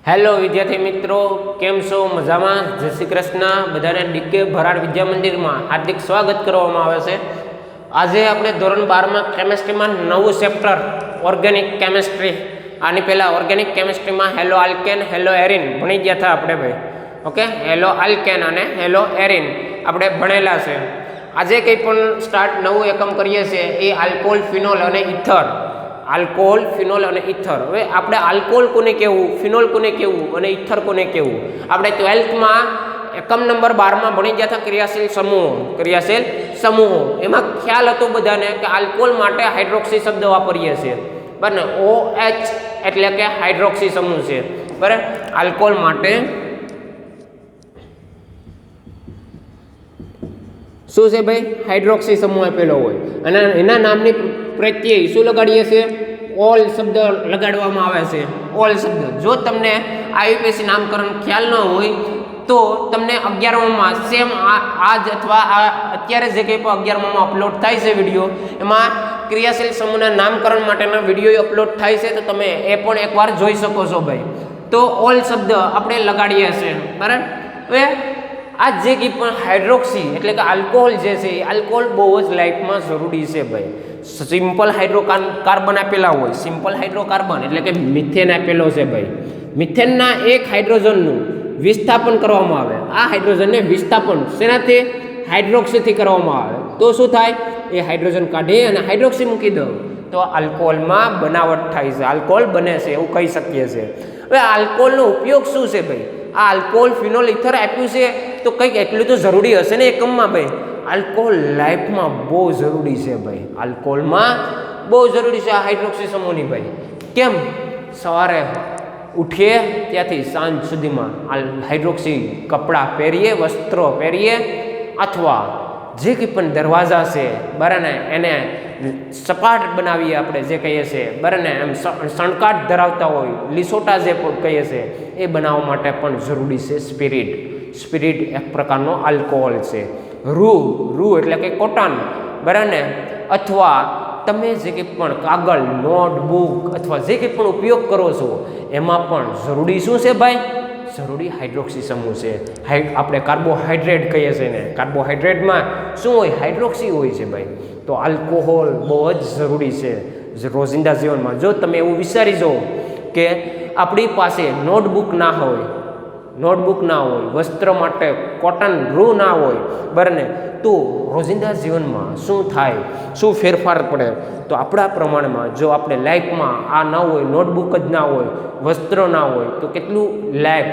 Hello વિદ્યાર્થી મિત્રો, કેમ છો? મજામાં? જય શ્રી કૃષ્ણ. બધાને ડીકે ભરાડ વિદ્યા મંદિરમાં હાર્દિક સ્વાગત કરવામાં આવે છે. આજે આપણે ધોરણ 12માં કેમેસ્ટ્રીમાં નવું ચેપ્ટર ઓર્ગેનિક કેમેસ્ટ્રી, આની પહેલાં ઓર્ગેનિક કેમેસ્ટ્રીમાં હેલો આલ્કેન, હેલો એરિન ભણી ગયા હતા આપણે ભાઈ. ઓકે, હેલો આલ્કેન અને હેલો એરિન આપણે ભણેલા છે. આજે કંઈ પણ સ્ટાર્ટ નવું એકમ કરીએ છીએ એ આલ્કોહોલ, ફિનોલ અને ઇથર. આલ્કોહોલ, ફિનોલ અને ઇથર. હવે આપણે આલ્કોહોલ કોને કહેવું, ફિનોલ કોને કહેવું અને ઇથર કોને કહેવું, આપણે 12થમાં એકમ નંબર 12માં ભણી ગયા હતા ક્રિયાશીલ સમૂહો. એમાં ખ્યાલ હતો બધાને કે આલ્કોહોલ માટે હાઇડ્રોક્સી શબ્દ વાપરીએ છીએ, બરાબર ને? OH એટલે કે હાઇડ્રોક્સી સમૂહ છે, બરાબર. આલ્કોહોલ માટે શું છે ભાઈ? હાઇડ્રોક્સી સમૂહ આપેલો હોય અને એના નામની પ્રત્યય શું લગાડીએ છીએ? ઓલ શબ્દ લગાડવામાં આવે છે. ઓલ શબ્દ. જો તમને આઈયુપીએસસી નામકરણ ખ્યાલ ન હોય તો તમને 11મામાં સેમ આ જ અથવા અત્યારે જે કંઈ પણ 11મામાં અપલોડ થાય છે વિડીયો, એમાં ક્રિયાશીલ સમૂહના નામકરણ માટેના વિડીયો અપલોડ થાય છે, તો તમે એ પણ એકવાર જોઈ શકો છો ભાઈ. તો ઓલ શબ્દ આપણે લગાડીએ છીએ, બરાબર. હવે આ જે કંઈ પણ હાઇડ્રોક્સી એટલે કે આલ્કોહોલ જે છે, એ આલ્કોહોલ બહુ જ લાઈફમાં જરૂરી છે ભાઈ. સિમ્પલ હાઇડ્રોકાર્બન આપેલા હોય, સિમ્પલ હાઇડ્રોકાર્બન એટલે કે મિથેન આપેલો છે ભાઈ. મિથેનના એક હાઇડ્રોજનનું વિસ્થાપન કરવામાં આવે. આ હાઇડ્રોજનને વિસ્થાપન શેનાથી? હાઇડ્રોક્સીથી કરવામાં આવે. તો શું થાય? એ હાઇડ્રોજન કાઢી અને હાઇડ્રોક્સી મૂકી દો તો આલ્કોહોલમાં બનાવટ થાય છે, આલ્કોહોલ બને છે, એવું કહી શકીએ છીએ. હવે આલ્કોહોલનો ઉપયોગ શું છે ભાઈ? આ આલ્કોહોલ, ફિનોલ, ઇથર આપ્યું છે તો કંઈક એટલું તો જરૂરી હશે ને એકમમાં ભાઈ. આલ્કોહોલ લાઈફમાં બહુ જરૂરી છે ભાઈ. આલ્કોહોલમાં બહુ જરૂરી છે આ હાઇડ્રોક્સી સમૂહની ભાઈ. કેમ? સવારે ઉઠીએ ત્યાંથી સાંજ સુધીમાં હાઇડ્રોક્સી કપડાં પહેરીએ, વસ્ત્રો પહેરીએ, અથવા જે કંઈ પણ દરવાજા છે બરાબર ને એને સપાટ બનાવીએ, આપણે જે કહીએ છીએ બરાબર ને, એમ સણકાટ ધરાવતા હોય, લીસોટા જે કહીએ છીએ એ બનાવવા માટે પણ જરૂરી છે સ્પિરિટ. સ્પિરિટ એક પ્રકારનો આલ્કોહોલ છે. રૂ એટલે કે કોટન, બરાબર ને, અથવા તમે જે કંઈ પણ કાગળ, નોટબુક અથવા જે કંઈ પણ ઉપયોગ કરો છો એમાં પણ જરૂરી શું છે ભાઈ? જરૂરી હાઇડ્રોક્સી સમૂહ છે. આપણે કાર્બોહાઈડ્રેટ કહીએ છીએ ને, કાર્બોહાઈડ્રેટમાં શું હોય? હાઇડ્રોક્સી હોય છે ભાઈ. તો આલ્કોહોલ બહુ જ જરૂરી છે રોજિંદા જીવનમાં. જો તમે એવું વિચારી જાઓ કે આપણી પાસે નોટબુક ના હોય, વસ્ત્ર માટે કોટન રૂ ના હોય, બરાબર ને, તો રોજિંદા જીવનમાં શું થાય, શું ફેરફાર પડે? તો આપણા પ્રમાણમાં જો આપણે લાઈફમાં આ ના હોય, નોટબુક જ ના હોય, વસ્ત્ર ના હોય, તો કેટલું લાઈફ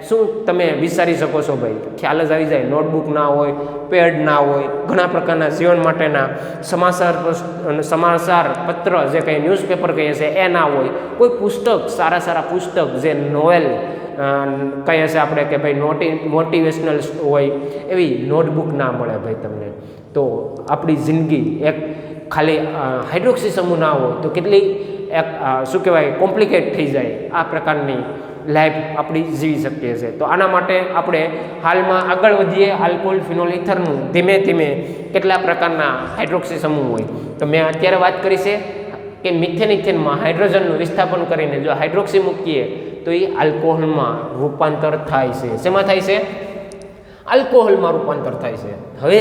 શું તમે વિચારી શકો છો ભાઈ? ખ્યાલ જ આવી જાય. નોટબુક ના હોય, પેડ ના હોય, ઘણા પ્રકારના જીવન માટેના સમાચાર પત્ર જે કંઈ ન્યૂઝપેપર કહીએ છીએ એ ના હોય, કોઈ પુસ્તક, સારા પુસ્તક જે નોવેલ કહીએ છીએ આપણે કે ભાઈ મોટિવેશનલ હોય, એવી નોટબુક ના મળે ભાઈ તમને. તો આપણી જિંદગી એક ખાલી હાઇડ્રોક્સી સમૂહ ના હોય તો કેટલી એક શું કહેવાય, કોમ્પ્લિકેટ થઈ જાય. આ પ્રકારની લાઈફ આપણી જીવી શકીએ છીએ. તો આના માટે આપણે હાલમાં આગળ વધીએ. આલ્કોહોલ, ફિનોલ, ઇથરનું ધીમે ધીમે કેટલા પ્રકારના હાઇડ્રોક્સી સમૂહ હોય. તો મેં અત્યારે વાત કરી છે કે મિથેનમાં હાઇડ્રોજનનું વિસ્થાપન કરીને જો હાઇડ્રોક્સી મૂકીએ તો એ આલ્કોહોલમાં રૂપાંતર થાય છે. શેમાં થાય છે? આલ્કોહોલમાં રૂપાંતર થાય છે. હવે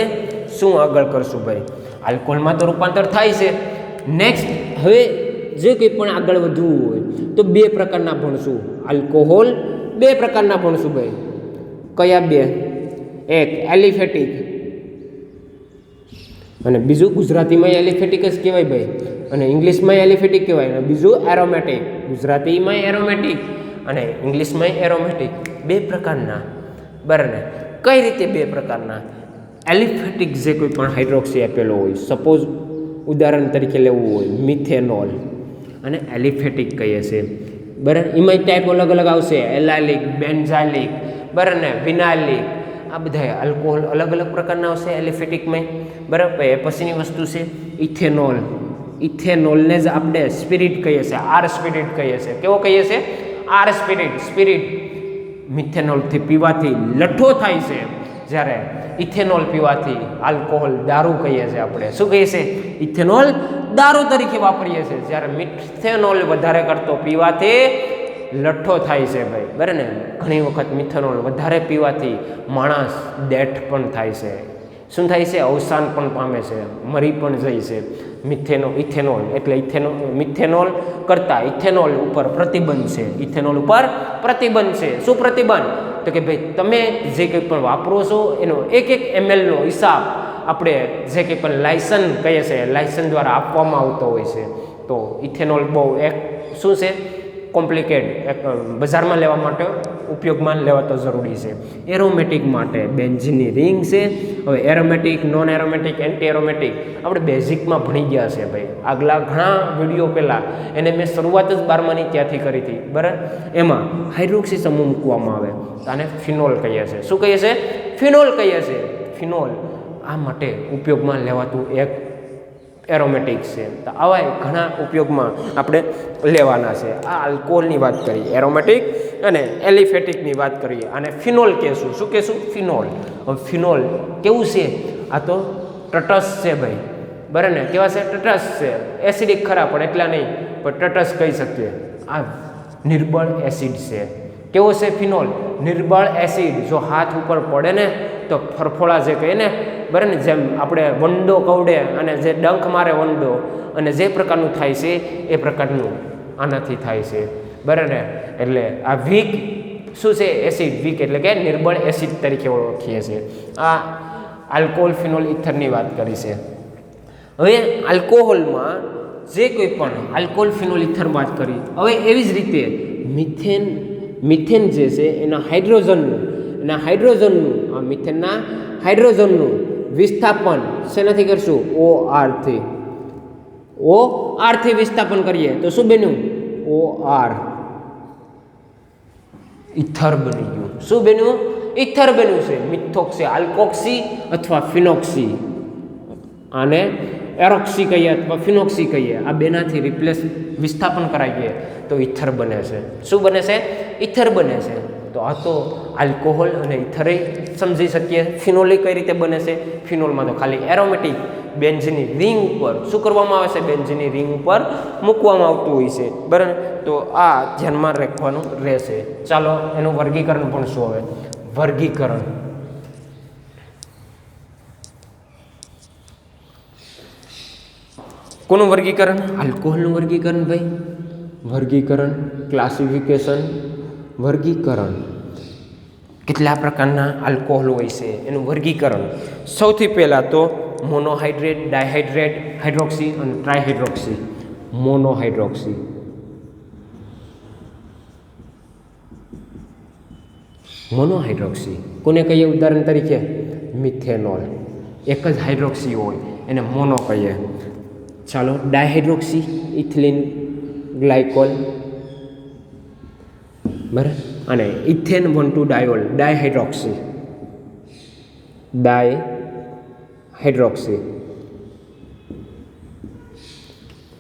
શું આગળ કરશું ભાઈ? આલ્કોહોલમાં તો રૂપાંતર થાય છે. નેક્સ્ટ હવે જે કંઈ પણ આગળ વધવું હોય તો બે પ્રકારના ભણશું. આલ્કોહોલ બે પ્રકારના ભણશું ભાઈ. કયા બે? એક એલિફેટિક અને બીજું ગુજરાતીમાં એલિફેટિક જ કહેવાય ભાઈ, અને ઇંગ્લિશમાં એલિફેટિક કહેવાય, અને બીજું એરોમેટિક. ગુજરાતીમાં એરોમેટિક અને ઇંગ્લિશમાં એરોમેટિક. બે પ્રકારના, બરાબર ને? કઈ રીતે બે પ્રકારના? એલિફેટિક જે કોઈ પણ હાઇડ્રોક્સી આપેલો હોય, સપોઝ ઉદાહરણ તરીકે લેવું હોય મિથેનોલ, અને એલિફેટિક કહીએ છીએ, બરાબર. એમાં ટાઈપ અલગ આવશે, એલાઇલિક, બેન્ઝાઇલિક, બરાબર ને, વિનાઇલિક. આ બધા આલ્કોહોલ અલગ પ્રકારના આવશે એલિફેટિકમાં, બરાબર. એ પછીની વસ્તુ છે ઇથેનોલ. ઇથેનોલને જ આપણે સ્પિરિટ કહીએ છીએ, આર સ્પિરિટ કહીએ છીએ. કેવો કહીએ છીએ? R spirit. મિથેનોલથી પીવાથી લઠ્ઠો થાય છે, જ્યારે ઇથેનોલ પીવાથી આલ્કોહોલ દારૂ કહીએ છીએ આપણે. શું કહીએ છીએ? ઇથેનોલ દારૂ તરીકે વાપરીએ છીએ. જ્યારે મિથેનોલ વધારે કરતો પીવાથી લઠ્ઠો થાય છે ભાઈ, બરાબર ને. ઘણી વખત મિથેનોલ વધારે પીવાથી માણસ ડેથ પણ થાય છે. શું થાય છે? અવસાન પણ પામે છે, મરી પણ જાય છે. ઇથેનોલ એટલે મિથેનોલ કરતાં ઇથેનોલ ઉપર પ્રતિબંધ છે. ઇથેનોલ ઉપર પ્રતિબંધ છે. શું પ્રતિબંધ? તો કે ભાઈ તમે જે કંઈ પણ વાપરો છો એનો 1 mlનો હિસાબ આપણે જે કંઈ પણ લાયસન્સ કહીએ છીએ, લાયસન્સ દ્વારા આપવામાં આવતો હોય છે. તો ઇથેનોલ બહુ એક શું છે? કોમ્પ્લિકેટ, એક બજારમાં લેવા માટે ઉપયોગમાં લેવાતો જરૂરી છે. એરોમેટિક માટે બેન્ઝીનની રિંગ છે. હવે aromatic, non aromatic, anti aromatic આપણે બેઝિકમાં ભણી ગયા છે ભાઈ. આગલા ઘણા વિડીયો પહેલાં એને મેં શરૂઆત જ 12માની ત્યાંથી કરી હતી, બરાબર. એમાં હાઇડ્રોક્સી સમૂહ મૂકવામાં આવે તો આને ફિનોલ કહીએ છીએ. શું કહીએ છીએ? ફિનોલ કહીએ છીએ. ફિનોલ આ માટે ઉપયોગમાં લેવાતું એક એરોમેટિક છે. તો આવા ઘણા ઉપયોગમાં આપણે લેવાના છે. આ આલ્કોહોલની વાત કરી, એરોમેટિક અને એલિફેટિકની વાત કરીએ. અને ફિનોલ કહેશું. શું કહેશું? ફિનોલ. હવે ફિનોલ કેવું છે? આ તો તટસ્થ છે ભાઈ, બરાબર ને. કેવા છે? તટસ્થ છે. એસિડિક ખરા પણ એટલા નહીં, પણ તટસ્થ કહી શકીએ. આ નિર્બળ એસિડ છે. કેવો છે ફિનોલ? નિર્બળ એસિડ. જો હાથ ઉપર પડે ને તો ફરફોળા જે કહીએ ને, બરાબર ને, જેમ આપણે વંડો કવડે અને જે ડંખ મારે વંડો અને જે પ્રકારનું થાય છે એ પ્રકારનું આનાથી થાય છે, બરાબર ને. એટલે આ વીક શું છે? એસિડ. વીક એટલે કે નિર્બળ એસિડ તરીકે ઓળખીએ છીએ. આ આલ્કોહોલ, ફિનોલ, ઇથરની વાત કરી છે. હવે આલ્કોહોલમાં જે કોઈ પણ આલ્કોહોલ, ફિનોલ, ઇથર વાત કરી. હવે એવી જ રીતે મિથેન જે છે એના હાઇડ્રોજનનું આ મિથેનના હાઇડ્રોજનનું વિસ્થાપન શેનાથી કરશું? OR થી વિસ્થાપન કરીએ તો શું બન્યું? OR. ઇથર બની ગયું. શું બન્યું? ઇથર બન્યું છે. મિથોક્સી, આલ્કોક્સી અથવા ફિનોક્સી, આને એરોક્સી કહીએ અથવા ફિનોક્સી કહીએ. આ બેનાથી રિપ્લેસ વિસ્થાપન કરાવીએ તો ઇથર બને છે. શું બને છે? ઇથર બને છે. તો આ તો આલ્કોહોલ અને ઇથરે સમજી શકીએ. ફિનોલ કઈ રીતે બને છે? ફિનોલમાં તો ખાલી એરોમેટિક બેન્ઝીનની રિંગ ઉપર શું કરવામાં આવે છે? બેન્ઝીનની રિંગ ઉપર મૂકવામાં આવતું હોય છે, બરાબર. તો આ ધ્યાનમાં રાખવાનું રહેશે. ચાલો એનું વર્ગીકરણ પણ શું હવે? વર્ગીકરણ. કોનું વર્ગીકરણ? આલ્કોહોલનું વર્ગીકરણ ભાઈ. વર્ગીકરણ, ક્લાસિફિકેશન, વર્ગીકરણ. કેટલા પ્રકારના આલ્કોહોલ હોય છે એનું વર્ગીકરણ. સૌથી પહેલાં તો મોનોહાઇડ્રેટ, ડાયહાઇડ્રેટ, હાઇડ્રોક્સી અને ટ્રાયહાઇડ્રોક્સી. મોનોહાઇડ્રોક્સી. મોનોહાઇડ્રોક્સી કોને કહીએ? ઉદાહરણ તરીકે મિથેનોલ. એક જ હાઇડ્રોક્સી હોય એને મોનો કહીએ. ચાલો ડાયહાઇડ્રોક્સી, ઇથિલિન ગ્લાયકોલ, બરાબર. અને ઇથેન 1,2 ડાયોલ, ડાયહાઇડ્રોક્સી. ડાયહાઇડ્રોક્સી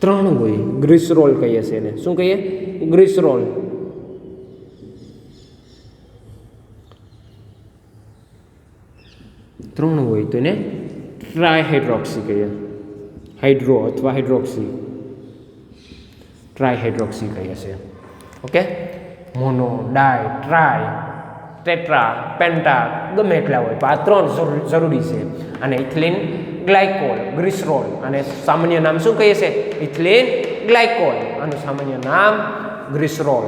3 હોય. ગ્લિસરોલ કહીએ છીએ એને. શું કહીએ? ગ્લિસરોલ. ત્રણ હોય તો એને ટ્રાયહાઇડ્રોક્સી કહીએ. હાઇડ્રો અથવા હાઇડ્રોક્સી, ટ્રાયહાઇડ્રોક્સી કહીએ છીએ. ઓકે. મોનો, ડાય, ટ્રાય, ટેટ્રા, પેન્ટા ગમે એટલા હોય તો આ 3 જરૂરી છે. અને ઇથિલિન ગ્લાયકોલ, ગ્લિસરોલ. અને સામાન્ય નામ શું કહીએ છીએ? Ethylene glycol. આનું સામાન્ય નામ ગ્લિસરોલ.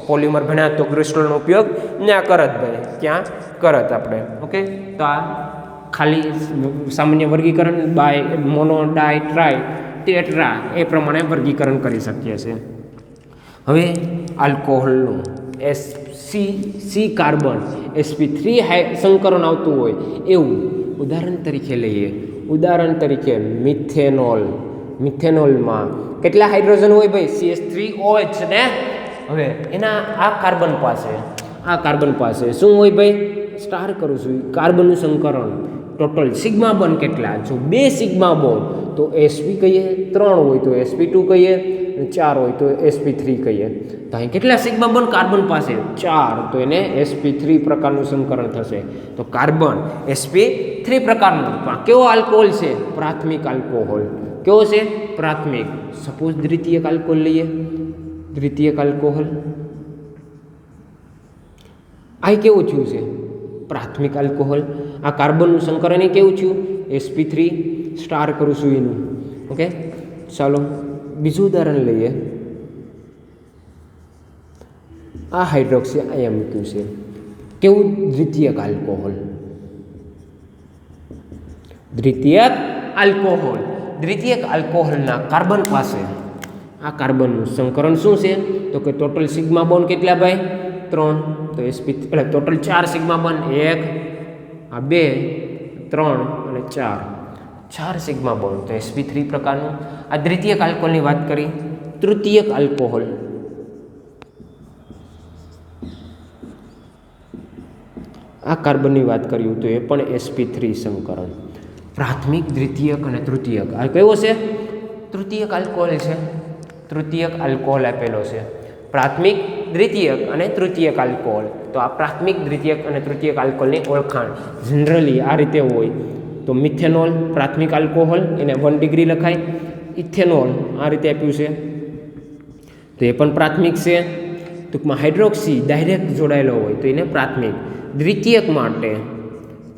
પોલિમર ભણ્યા તો ગ્લિસરોલનો ઉપયોગ ત્યાં કરત ભાઈ. ક્યાં કરત આપણે? ઓકે. તો આ ખાલી સામાન્ય વર્ગીકરણ મોનો, ડાય, ટ્રાય, ટેટ્રા એ પ્રમાણે વર્ગીકરણ કરી શકીએ છીએ. હવે આલ્કોહોલનું સી કાર્બન sp3 સંકરણ આવતું હોય એવું ઉદાહરણ તરીકે લઈએ. ઉદાહરણ તરીકે મિથેનોલ. મિથેનોલમાં કેટલા હાઇડ્રોજન હોય ભાઈ? CH3OH ને. હવે એના આ કાર્બન પાસે શું હોય ભાઈ? સ્ટાર કરું છું. કાર્બનનું સંકરણ ટોટલ સિગ્મા બોન્ડ કેટલા? જો 2 સિગ્મા બોન્ડ તો sp કહીએ, 3 હોય તો sp2 કહીએ, 4 હોય તો sp3 કહીએ. તો અહીં કેટલા સિગ્મા બોન્ડ કાર્બન પાસે? 4. તો એને sp3 પ્રકારનું સંકરણ થશે. તો કાર્બન sp3 પ્રકારનું. પણ કેવો આલ્કોહોલ છે? પ્રાથમિક આલ્કોહોલ. કેવો છે? પ્રાથમિક. સપોઝ દ્વિતીયક આલ્કોહોલ લઈએ. દ્વિતીયક આલ્કોહોલ આ કેવું થયું છે? પ્રાથમિક આલ્કોહોલ. આ કાર્બનનું સંકરણ એ કેવું થયું? sp3 સ્ટાર કરું છું એનું. ઓકે, ચાલો બીજું ઉદાહરણ લઈએ. આ હાઇડ્રોક્સી અહીંયા મૂક્યું છે. કેવું? દ્વિતીયક આલ્કોહોલ. દ્વિતીયક આલ્કોહોલ. દ્વિતીયક આલ્કોહોલના કાર્બન પાસે આ કાર્બનનું સંકરણ શું છે? તો કે ટોટલ સિગ્મા બોન્ડ કેટલા ભાઈ? 3. તો sp એટલે ટોટલ 4 સિગ્મા બોન્ડ, 1 આ 2 3 અને 4 સિગ્મા બોન્ડ. તો sp3 પ્રકારનું. આ દ્વિતીયક આલ્કોહોલની વાત કરી. તૃતીયક આલ્કોહોલ. આ કાર્બનની વાત કર્યું તો એ પણ sp3 સંકરણ. પ્રાથમિક, દ્વિતીયક અને તૃતીયક. આ કયો છે? તૃતીયક આલ્કોહોલ છે. તૃતીયક આલ્કોહોલ આપેલો છે. પ્રાથમિક, દ્વિતીયક અને તૃતીયક આલ્કોહોલ. તો આ પ્રાથમિક, દ્વિતીયક અને તૃતીયક આલ્કોહોલની ઓળખાણ જનરલી આ રીતે હોય. તો મિથેનોલ પ્રાથમિક આલ્કોહોલ, એને 1 ડિગ્રી લખાય. ઇથેનોલ આ રીતે આપ્યું છે તો એ પણ પ્રાથમિક છે. ટૂંકમાં હાઇડ્રોક્સી ડાયરેક્ટ જોડાયેલો હોય તો એને પ્રાથમિક. દ્વિતીયક માટે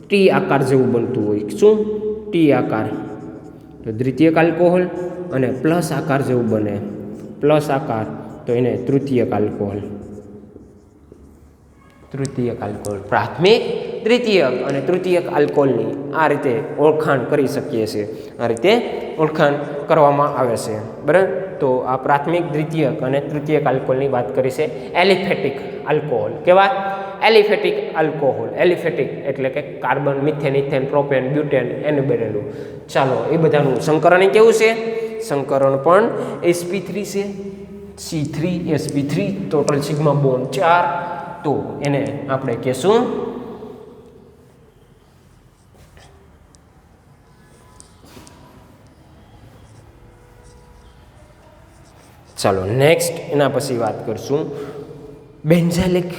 ટી આકાર જેવું બનતું હોય. શું? ટી આકાર. તો દ્વિતીયક આલ્કોહોલ અને પ્લસ આકાર જેવું બને, પ્લસ આકાર, તો એને તૃતીયક આલ્કોહોલ. તૃતીયક આલ્કોહોલ. પ્રાથમિક, દ્વિતીયક અને તૃતીયક આલ્કોહોલની આ રીતે ઓળખાણ કરી શકીએ છીએ. આ રીતે ઓળખાણ કરવામાં આવે છે. બરાબર. તો આ પ્રાથમિક, દ્વિતીયક અને તૃતીયક આલ્કોહોલની વાત કરી છે. Aliphatic alcohol. કેવા? Aliphatic alcohol. એલિફેટિક એટલે કે carbon, methane, ethane, propane, butane એનું બનેલું. ચાલો એ બધાનું સંકરણ કેવું છે? સંકરણ પણ sp3 છે. C3 sp3 total sigma bond 4. તો એને આપણે કહેશું ચાલો નેક્સ્ટ એના પછી વાત કરશું બેન્ઝાઇલિક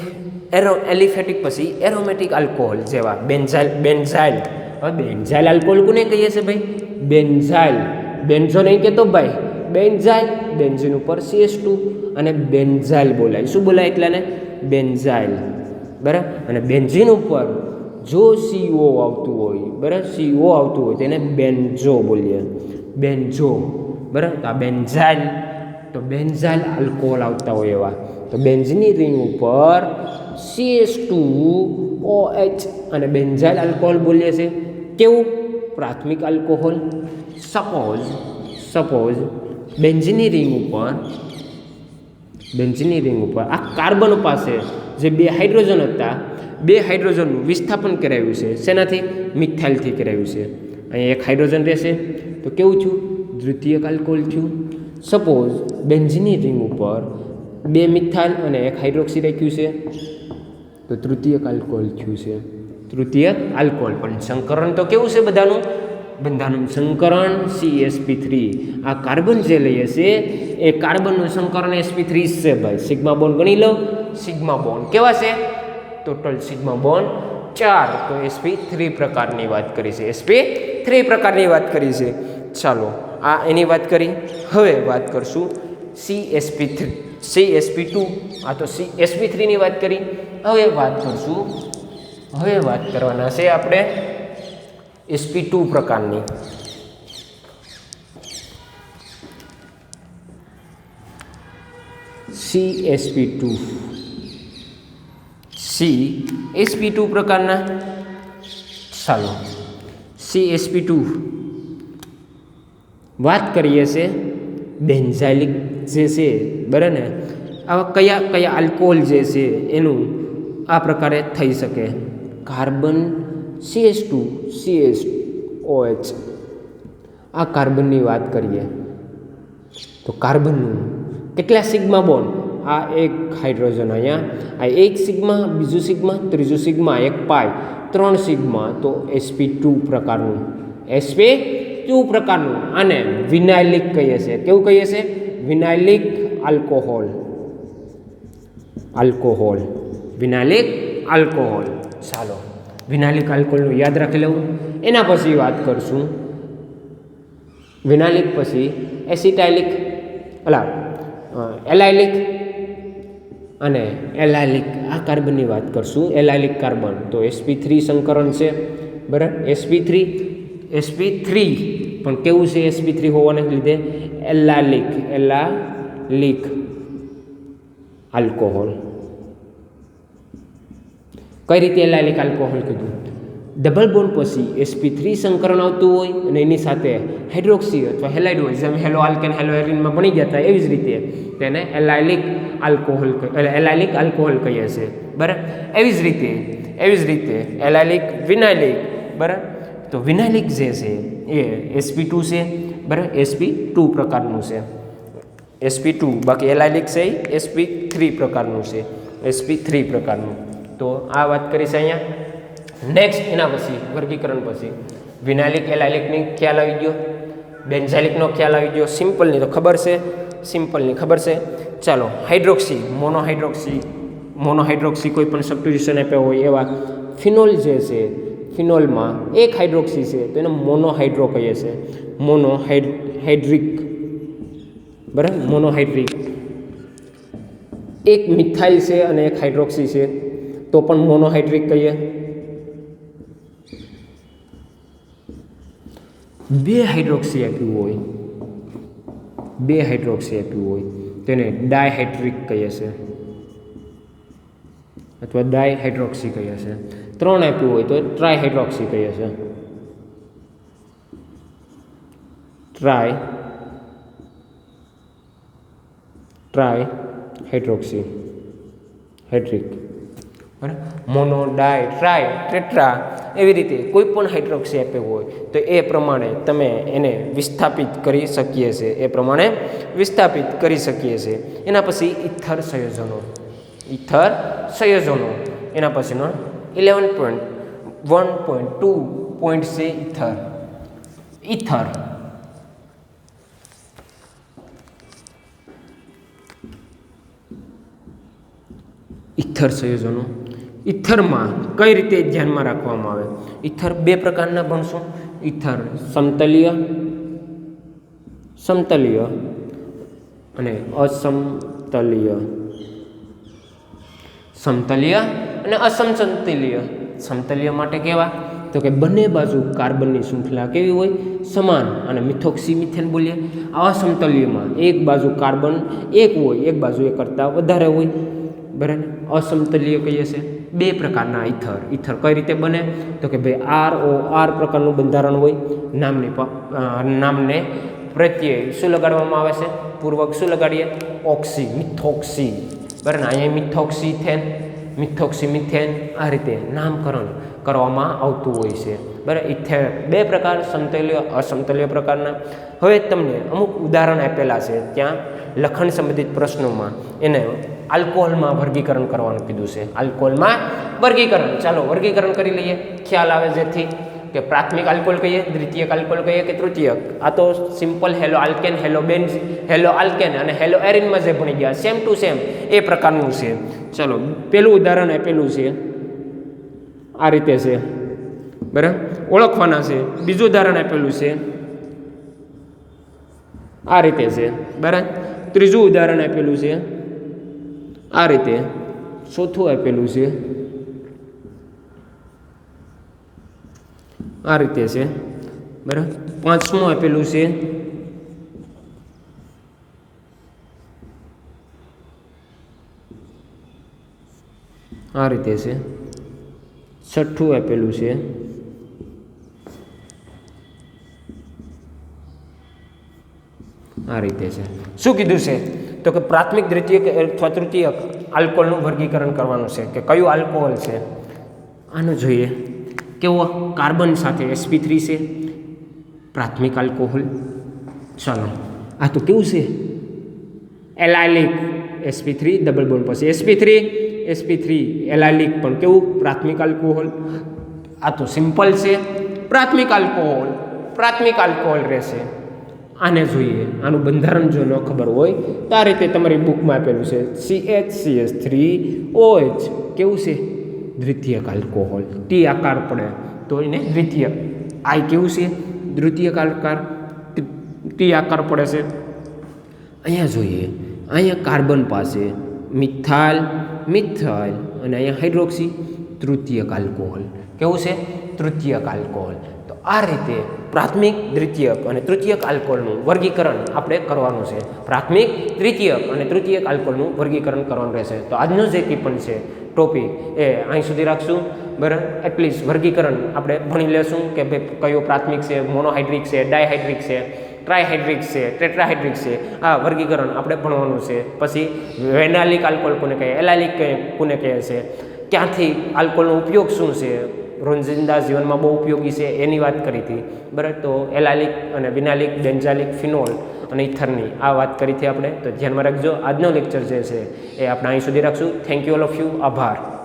એલિફેટિક, પછી એરોમેટિક આલ્કોહોલ જેવા બેન્ઝાઇલ. હવે બેન્ઝાઇલ આલ્કોહોલ કોને કહીએ છીએ ભાઈ? બેન્ઝાઇલ. બેન્ઝો નહીં કહેતો ભાઈ, બેન્ઝાઇલ. બેન્ઝીન ઉપર CH2 અને બેન્ઝાઇલ બોલાય. શું બોલાય એટલાને? બેન્ઝાઇલ. બરાબર. અને બેન્ઝીન ઉપર જો CO આવતું હોય, બરાબર, CO આવતું હોય તેને બેન્ઝો બોલીએ. બેન્ઝો. બરાબર. તો આ બેન્ઝાઇલ, તો બેન્ઝાઇલ આલ્કોહોલ આવતા હોય એવા. તો બેન્ઝીનની રિંગ ઉપર CH2OH અને બેન્ઝાઇલ આલ્કોહોલ બોલીએ છીએ. કેવું? પ્રાથમિક આલ્કોહોલ. સપોઝ બેન્ઝીનની રિંગ ઉપર આ કાર્બન પાસે જે 2 હાઇડ્રોજન હતા, 2 હાઇડ્રોજનનું વિસ્થાપન કરાવ્યું છે. શેનાથી? મિથાઇલથી કરાવ્યું છે. અહીંયા 1 હાઇડ્રોજન રહેશે તો કેવું થયું? દ્વિતીયક આલ્કોહોલ થયું. સપોઝ બેન્ઝીનની રિંગ ઉપર 2 મિથાઇલ અને 1 હાઇડ્રોક્સી રાખ્યું છે તો તૃતીયક આલ્કોહોલ થયું છે. તૃતીયક આલ્કોહોલ. પણ સંકરણ તો કેવું છે બધાનું? સંકરણ CsP3. આ કાર્બન જે લઈએ છે એ કાર્બનનું સંકરણ sp3 છે ભાઈ. સિગ્મા બોન્ડ ગણી લો. સિગ્મા બોન્ડ કેવા છે? Total sigma bond 4. તો sp3 પ્રકારની વાત કરી છે. sp3 પ્રકારની વાત કરી છે. ચાલો આ એની વાત કરી. હવે વાત કરશું CsP2. આ તો sp3 ની વાત કરી. હવે વાત કરવાના છે આપણે sp2 પ્રકારની. CsP2 પ્રકારના. ચાલો CsP2 વાત કરીએ છે બેન્ઝાઇલિક જે છે, બરાબર ને? આવા કયા આલ્કોહોલ જે છે એનું આ પ્રકારે થઈ શકે. Carbon CH2 CHOH. આ કાર્બનની વાત કરીએ તો કાર્બનનું કેટલા સિગ્મા બોન્ડ? આ 1 હાઇડ્રોજન, અહીંયા આ 1 સિગ્મા, બીજું સિગ્મા, ત્રીજું સિગ્મા, 1 પાઈ, 3 સિગ્મા. તો sp2 પ્રકારનું. sp2 પ્રકારનું. આને વિનાઇલિક કહીએ છીએ. કેવું કહીએ છીએ? વિનાઇલિક આલ્કોહોલ. વિનાઇલિક આલ્કોહોલ. ચાલો વિનાઇલિક આલ્કોહોલનું યાદ રાખી લઉં. એના પછી વાત કરશું વિનાઇલિક પછી એસિટાઇલિક, એલાઇલિક, અને એલાઇલિક આ કાર્બનની વાત કરશું. એલાઇલિક કાર્બન તો sp3 સંકરણ છે, બરાબર. sp3 પણ કેવું છે? sp3 હોવાને લીધે એલાઇલિક આલ્કોહોલ. કઈ રીતે એલાઇલિક આલ્કોહોલ કીધું? ડબલ બોન્ડ પછી sp3 સંકરણ આવતું હોય અને એની સાથે હાઇડ્રોક્સી અથવા હેલાઇડ હોય, જેમ હેલો આલ્કેન હેલો એરિનમાં ભણી ગયા હતા એવી જ રીતે તેને એલાઇલિક આલ્કોહોલ કહીએ છીએ, બરાબર. એવી જ રીતે એલાઇલિક વિનાઇલિક, બરાબર. તો વિનાઇલિક જે છે એ sp2 છે, બરાબર. sp2 પ્રકારનું છે, sp2. બાકી એલાઇલિક છે એ sp3 પ્રકારનું છે, sp3 પ્રકારનું. તો આ વાત કરી છે અહીંયા. નેક્સ્ટ એના પછી વર્ગીકરણ પછી વિનાઇલિક એલાઇલિકની ખ્યાલ આવી ગયો, બેન્ઝાઇલિકનો ખ્યાલ આવી ગયો. સિમ્પલની તો ખબર છે, ચાલો. હાઇડ્રોક્સી, મોનોહાઇડ્રોક્સી કોઈ પણ સબસ્ટિટ્યુશન આપ્યા હોય એવા ફિનોલ જે છે, ફિનોલમાં એક હાઇડ્રોક્સી છે તો એને મોનોહાઇડ્રો કહીએ છીએ, મોનોહાઇડ્રિક, બરાબર. મોનોહાઇડ્રિક. એક મિથાઇલ છે અને એક હાઇડ્રોક્સી છે તો પણ મોનોહાઇડ્રિક કહીએ. બે હાઇડ્રોક્સી આપ્યું હોય તેને ડાયહાઇડ્રિક કહીએ છીએ અથવા ડાયહાઇડ્રોક્સી કહીએ છીએ. 3 આપ્યું હોય તો ટ્રાયહાઇડ્રોક્સી કહીએ છીએ, ટ્રાયહાઇડ્રોક્સી હાઇડ્રિક, બરાબર. મોનો, ડાય, ટ્રાય, ટેટ્રા, એવી રીતે કોઈ પણ હાઇડ્રોક્સી આપ્યો હોય તો એ પ્રમાણે તમે એને વિસ્થાપિત કરી શકીએ છીએ. એના પછી ઇથર સંયોજનો, એના પછીનો 11.1.2 પોઈન્ટ છે ઇથર. ઇથર સંયોજનો. ઇથરમાં કઈ રીતે ધ્યાનમાં રાખવામાં આવે? ઇથર 2 પ્રકારના ભણશું. ઇથર સમતલીય અને અસમતલીય. સમતલીય અને અસમતલીય. સમતલીય માટે કેવા? તો કે બંને બાજુ કાર્બનની શૃંખલા કેવી હોય? સમાન. અને મિથોક્સી મિથેન બોલીએ. અસમતલીયમાં એક બાજુ કાર્બન એક હોય, એક બાજુ એક કરતાં વધારે હોય, બરાબર. અસમતલીય કહીએ છીએ. 2 પ્રકારના ઇથર કઈ રીતે બને? તો કે ભાઈ ROR પ્રકારનું બંધારણ હોય. નામને પ્રત્યે શું લગાડવામાં આવે છે? પૂર્વક શું લગાડીએ? ઓક્સી, મિથોક્સી, બરાબર. અહીંયા મિથોક્સી મિથેન આ રીતે નામકરણ કરવામાં આવતું હોય છે, બરાબર. ઇથેર 2 પ્રકાર, સમતલીય અસમતલીય પ્રકારના. હવે તમને અમુક ઉદાહરણ આપેલા છે ત્યાં લખણ સંબંધિત પ્રશ્નોમાં એને આલ્કોહોલમાં વર્ગીકરણ કરવાનું કીધું છે. આલ્કોહોલમાં વર્ગીકરણ. ચાલો વર્ગીકરણ કરી લઈએ, ખ્યાલ આવે જેથી કે પ્રાથમિક આલ્કોહોલ કહીએ, દ્વિતીયક આલ્કોહોલ કહીએ કે તૃતીયક. આ તો simple hello alkane, hello alkane અને હેલો એરિનમાં જે ભણી ગયા સેમ ટુ સેમ એ પ્રકારનું છે. ચાલો પેલું ઉદાહરણ આપેલું છે આ રીતે છે, બરાબર. ઓળખવાના છે. બીજું ઉદાહરણ આપેલું છે આ રીતે છે, બરાબર. ત્રીજું ઉદાહરણ આપેલું છે આ રીતે. ચોથું આપેલું છે આ રીતે છે, બરાબર. પાંચમું આપેલું છે આ રીતે છે. છઠ્ઠું આપેલું છે આ રીતે છે. શું કીધું છે? તો કે પ્રાથમિક, દ્વિતીયક અથવા તૃતીયક આલ્કોહોલનું વર્ગીકરણ કરવાનું છે કે કયું આલ્કોહોલ છે. આનું જોઈએ કેવો? કાર્બન સાથે sp3 છે, પ્રાથમિક આલ્કોહોલ. ચાલો આ તો કેવું છે? એલાઇલિક. sp3 ડબલ બોન્ડ પછી sp3 એલાઇલિક પણ કેવું? પ્રાથમિક આલ્કોહોલ. આ તો સિમ્પલ છે, પ્રાથમિક આલ્કોહોલ રહેશે. આને જોઈએ, આનું બંધારણ જો ન ખબર હોય તો આ રીતે તમારી બુકમાં આપેલું છે CHCH3OH. કેવું છે? દ્વિતીયક આલ્કોહોલ. ટી આકાર પડે તો એને દ્વિતીયક. આ કેવું છે? દ્વિતીયક આકાર. ટી આકાર પડે છે. અહીંયા જોઈએ, અહીંયા કાર્બન પાસે મિથાલ, મિથાઇલ અને અહીંયા હાઇડ્રોક્સી તૃતીયક આલ્કોહોલ. કેવું છે? તૃતીયક આલ્કોહોલ. તો આ રીતે પ્રાથમિક, દ્વિતીયક અને તૃતીયક આલ્કોહોલનું વર્ગીકરણ આપણે કરવાનું છે. પ્રાથમિક, દ્વિતીયક અને તૃતીયક આલ્કોહોલનું વર્ગીકરણ કરવાનું રહેશે. તો આજનો જે પણ છે ટોપિક એ અહીં સુધી રાખશું. બરાબર, એટલીસ્ટ વર્ગીકરણ આપણે ભણી લેશું કે ભાઈ કયો પ્રાથમિક છે, મોનોહાઇડ્રિક છે, ડાયહાઇડ્રિક છે, ટ્રાયહાઇડ્રિક છે, ટેટ્રાહાઇડ્રિક છે. આ વર્ગીકરણ આપણે ભણવાનું છે. પછી વેનાલિક આલ્કોહોલ કોને કહે, એલાલિક કોને કહે છે, ક્યાંથી આલ્કોહોલનો ઉપયોગ શું છે, રોજિંદા જીવનમાં બહુ ઉપયોગી છે એની વાત કરી હતી. બરાબર, તો એલાલિક અને વિનાલિક, બેન્ઝાલિક, ફિનોલ અને ઇથરની આ વાત કરી હતી આપણે. તો ધ્યાનમાં રાખજો. આજનો લેક્ચર જે છે એ આપણે અહીં સુધી રાખશું. Thank you all of you. આભાર.